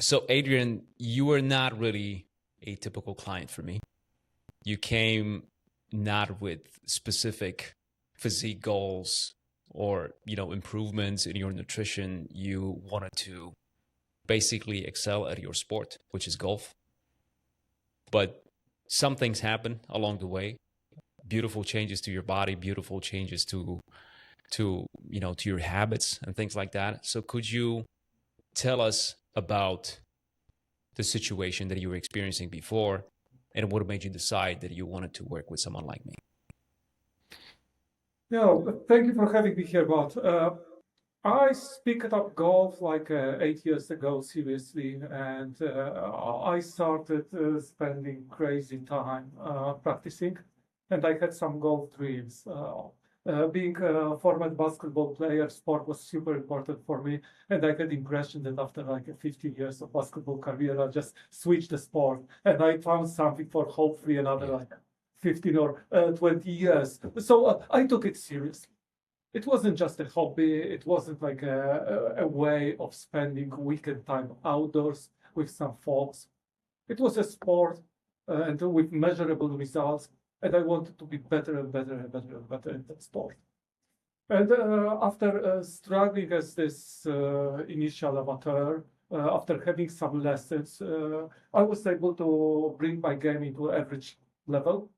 So, Adrian, you were not really a typical client for me. You came not with specific physique goals or, improvements in your nutrition. You wanted to basically excel at your sport, which is golf. But some things happen along the way. Beautiful changes to your body, beautiful changes to your habits and things like that. So could you tell us about the situation that you were experiencing before and what made you decide that you wanted to work with someone like me? Yeah, thank you for having me here, Matt. I picked up golf like 8 years ago, seriously, and I started spending crazy time practicing, and I had some golf dreams. Being a former basketball player, sport was super important for me, and I had the impression that after like 15 years of basketball career, I just switched the sport, and I found something for hopefully another like 15 or 20 years. So I took it seriously. It wasn't just a hobby. It wasn't like a way of spending weekend time outdoors with some folks. It was a sport and with measurable results. And I wanted to be better and better and better and better in that sport. And after struggling as this initial amateur, after having some lessons, I was able to bring my game into average level.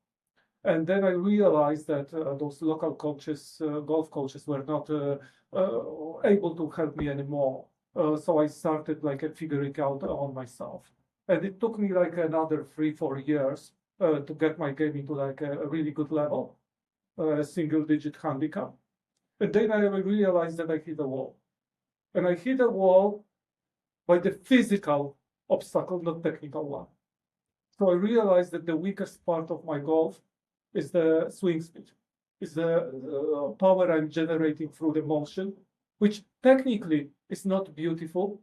And then I realized that those local coaches, golf coaches, were not able to help me anymore. So I started like figuring out on myself. And it took me like another 3-4 years to get my game into like a really good level, single-digit handicap. And then I realized that I hit a wall. And I hit a wall by the physical obstacle, not technical one. So I realized that the weakest part of my golf is the swing speed, is the power I'm generating through the motion, which technically is not beautiful,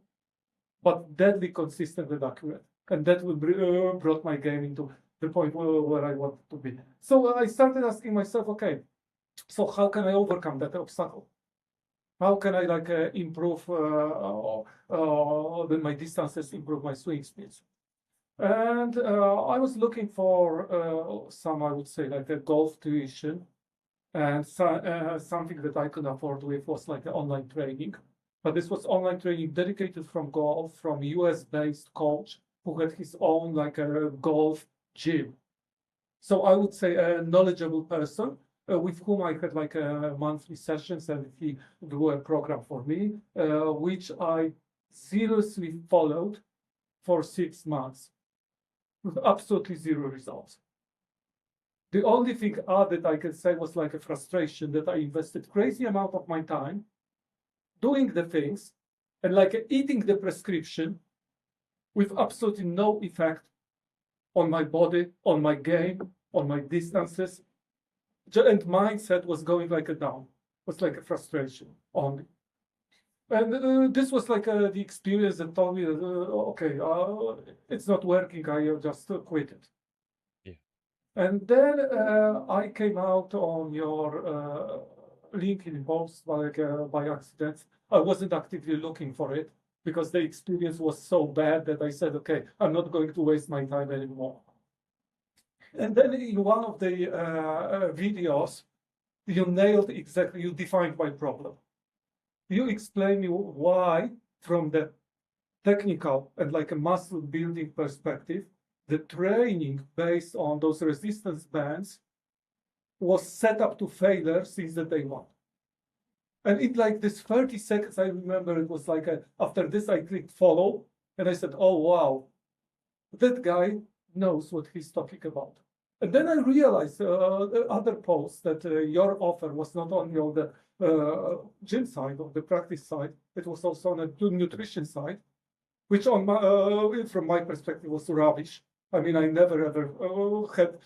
but deadly consistent and accurate. And that brought my game into the point where I wanted to be. So I started asking myself, okay, so how can I overcome that obstacle? How can I like improve my distances, improve my swing speeds? And I was looking for some, I would say, like a golf tuition, and something that I could afford with was like an online training. But this was online training dedicated from golf, from US-based coach who had his own like a golf gym. So I would say a knowledgeable person with whom I had like monthly sessions, and he drew a program for me, which I seriously followed for 6 months. With absolutely zero results. The only thing added I can say was like a frustration that I invested crazy amount of my time doing the things and like eating the prescription with absolutely no effect on my body, on my game, on my distances. And mindset was going like a down. It was like a frustration only. And this was like the experience that told me that, okay, it's not working, I just quit it. Yeah. And then I came out on your LinkedIn post like, by accident. I wasn't actively looking for it because the experience was so bad that I said, okay, I'm not going to waste my time anymore. And then in one of the videos, you nailed exactly, you defined my problem. You explain me why, from the technical and like a muscle building perspective, the training based on those resistance bands was set up to failure since the day one. And in like this 30 seconds, I remember it was like after this, I clicked follow and I said, oh, wow, that guy knows what he's talking about. And then I realized the other posts that your offer was not only on the gym side, of the practice side, it was also on the nutrition side, which on my, from my perspective was rubbish. I mean, I never ever had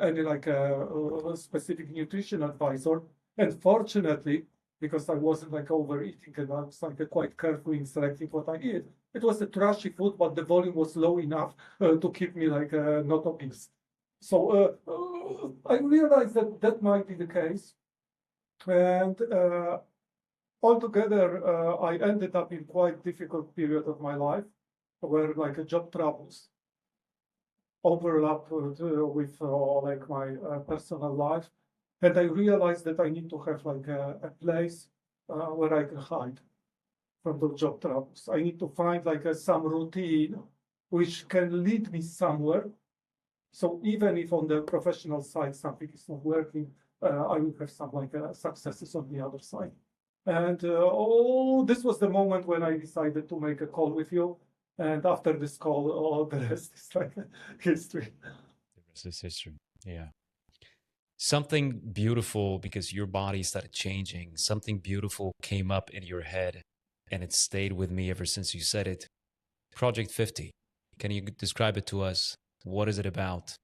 any like specific nutrition advisor. And fortunately, because I wasn't like overeating and I was like quite careful in selecting what I eat, it was a trashy food, but the volume was low enough to keep me like not obese. So I realized that that might be the case. And altogether, I ended up in quite difficult period of my life. where like job troubles overlap with like my personal life, and I realized that I need to have like a place where I can hide from those job troubles. I need to find like some routine which can lead me somewhere. So even if on the professional side something is not working, I will have some like successes on the other side. And this was the moment when I decided to make a call with you. And after this call, all the rest is like history. The rest is history. Yeah. Something beautiful, because your body started changing. Something beautiful came up in your head, and it stayed with me ever since you said it. Project 50. Can you describe it to us? What is it about?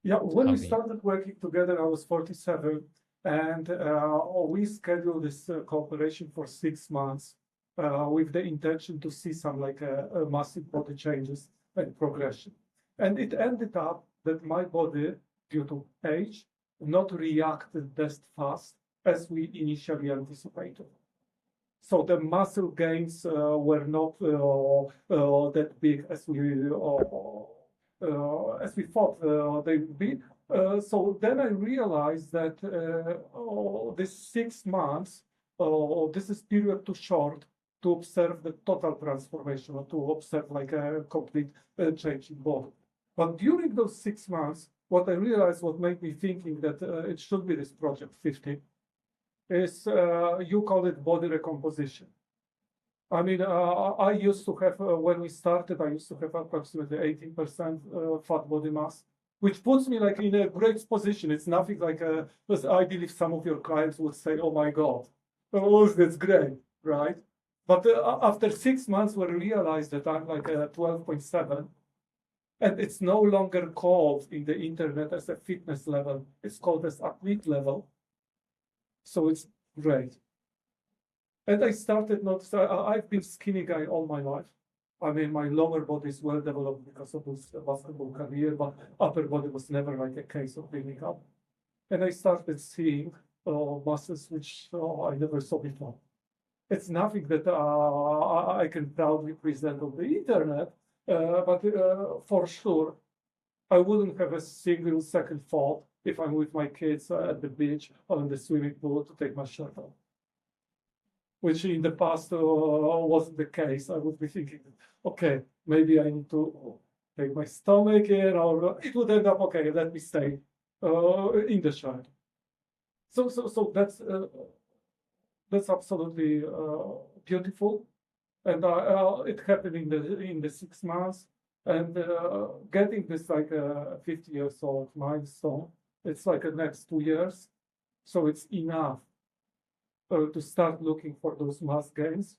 Yeah, when How we do you... started working together, I was 47, and we scheduled this cooperation for 6 months with the intention to see some like massive body changes and progression. And it ended up that my body, due to age, not reacted as fast as we initially anticipated. So the muscle gains were not that big as we thought they would be. So then I realized that this 6 months, this is period too short to observe the total transformation or to observe like a complete change in body. But during those 6 months, what I realized, what made me thinking that it should be this project 50, is you call it body recomposition. I mean, I used to have, when we started, I used to have approximately 18% fat body mass, which puts me like in a great position. It's nothing like, because I believe some of your clients would say, oh my God, oh, that's great, right? But after 6 months, we realized that I'm like 12.7, and it's no longer called in the internet as a fitness level. It's called as athlete level. So it's great. And I started not, I've been skinny guy all my life. I mean, my lower body is well developed because of this basketball career, but upper body was never like a case of building up. And I started seeing muscles which I never saw before. It's nothing that I can proudly present on the internet, but for sure, I wouldn't have a single second thought if I'm with my kids at the beach or in the swimming pool to take my shirt off, which in the past wasn't the case. I would be thinking, okay, maybe I need to take my stomach in, or it would end up, okay, let me stay in the shirt. So that's absolutely beautiful, and it happened in the 6 months, and getting this like 50 years old milestone. It's like the next 2 years, so it's enough to start looking for those mass gains.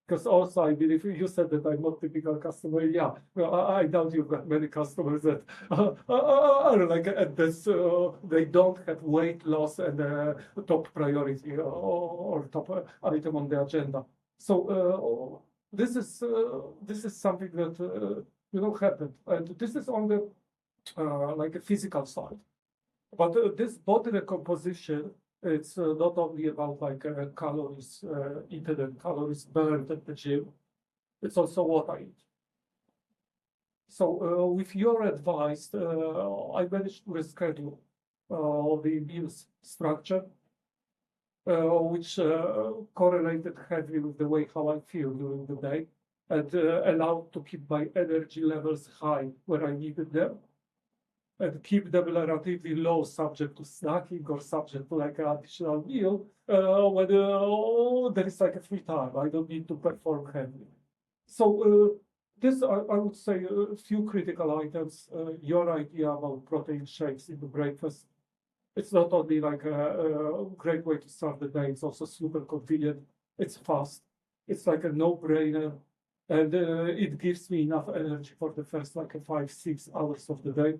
Because also I believe you said that I'm not typical customer. Yeah, well, I doubt you've got many customers that are like at this. They don't have weight loss and top priority or top item on the agenda. So this is something that happen, and this is on the like a physical side. But this body recomposition, it's not only about like calories eaten and calories burned at the gym. It's also what I eat. So with your advice, I managed to reschedule the meals structure, which correlated heavily with the way how I feel during the day, and allowed to keep my energy levels high where I needed them, and keep them relatively low, subject to snacking or subject to like an additional meal when there is like a free time. I don't need to perform heavily. So this, I would say, a few critical items. Your idea about protein shakes in the breakfast. It's not only like a great way to start the day, it's also super convenient. It's fast. It's like a no-brainer. And it gives me enough energy for the first like 5-6 hours of the day.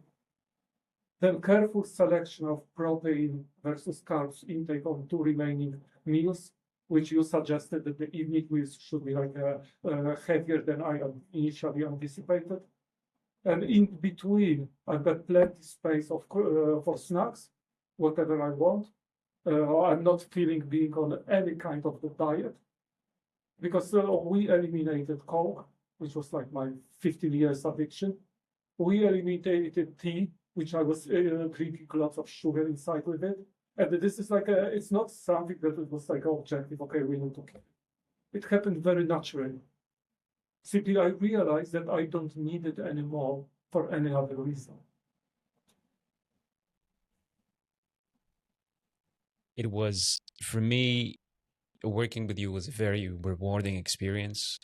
Then careful selection of protein versus carbs intake on 2 remaining meals, which you suggested that the evening meals should be like heavier than I initially anticipated. And in between, I've got plenty space for snacks, whatever I want. I'm not feeling being on any kind of the diet, because we eliminated Coke. which was like my 15 years addiction. We eliminated tea, which I was drinking lots of sugar inside with it. And this is like it's not something that it was like objective, okay, we need to keep it. It happened very naturally. Simply, I realized that I don't need it anymore for any other reason. It was, for me, working with you was a very rewarding experience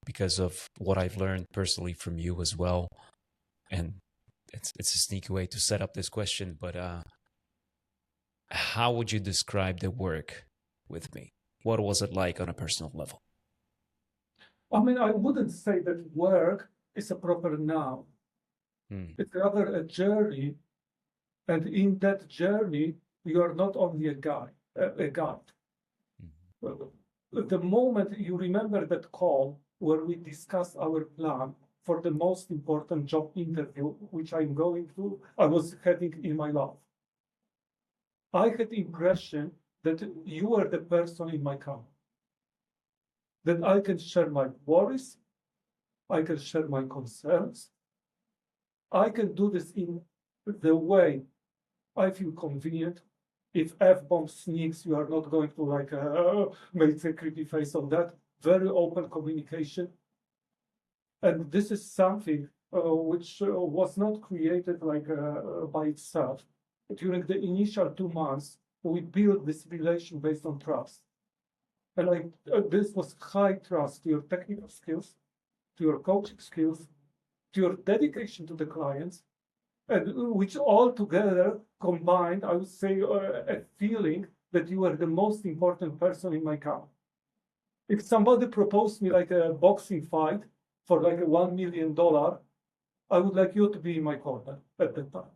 because of what I've learned personally from you as well. And it's a sneaky way to set up this question, but how would you describe the work with me? What was it like on a personal level? I mean, I wouldn't say that work is a proper noun. It's rather a journey, and in that journey, you are not only a guide. Well, the moment you remember that call where we discussed our plan for the most important job interview, which I was having in my life, I had the impression that you were the person in my car, that I can share my worries, I can share my concerns, I can do this in the way I feel convenient. If F-bomb sneaks, you are not going to like make a creepy face on that. Very open communication. And this is something which was not created like by itself. During the initial 2 months, we built this relation based on trust. And like this was high trust to your technical skills, to your coaching skills, to your dedication to the clients, and which all together combined, I would say, a feeling that you are the most important person in my camp. If somebody proposed me like a boxing fight for like $1 million, I would like you to be in my corner at that time.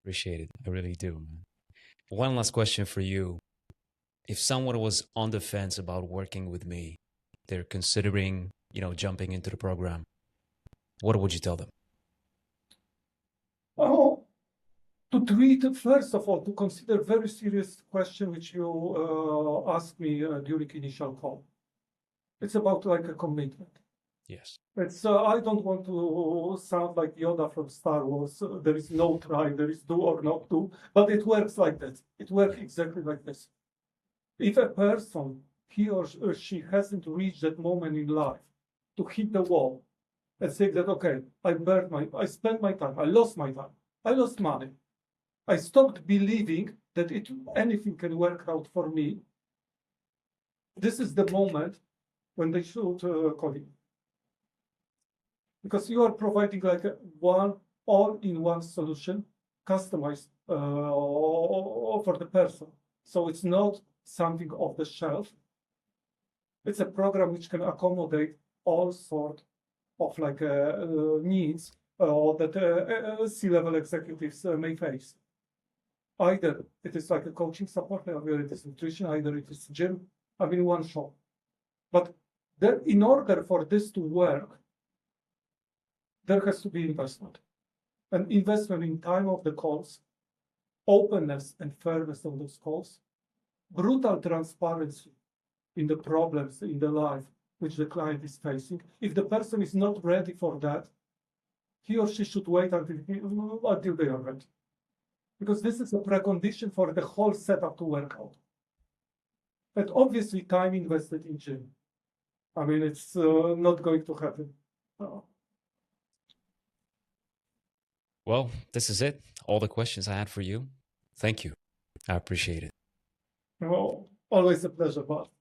Appreciate it. I really do, man. One last question for you. If someone was on the fence about working with me, they're considering, jumping into the program, what would you tell them? Oh, to treat, first of all, to consider very serious question which you asked me during initial call. It's about like a commitment. Yes. It's I don't want to sound like Yoda from Star Wars. There is no try, there is do or not do, but it works like that. It works exactly like this. If a person, he or she hasn't reached that moment in life to hit the wall and say that, okay, I spent my time, I lost my time, I lost money. I stopped believing that anything can work out for me. This is the moment when they should call you. Because you are providing like a all-in-one solution, customized for the person. So it's not something off the shelf. It's a program which can accommodate all sorts of like needs that C-level executives may face. Either it is like a coaching support, either it is nutrition, either it is gym. I mean, one shop. But in order for this to work, there has to be investment. An investment in time of the calls, openness and fairness of those calls, brutal transparency in the problems in the life which the client is facing. If the person is not ready for that, he or she should wait until they are ready. Because this is a precondition for the whole setup to work out. And obviously time invested in gym. I mean, it's not going to happen. Well, this is it. All the questions I had for you. Thank you. I appreciate it. Well, always a pleasure, Bart.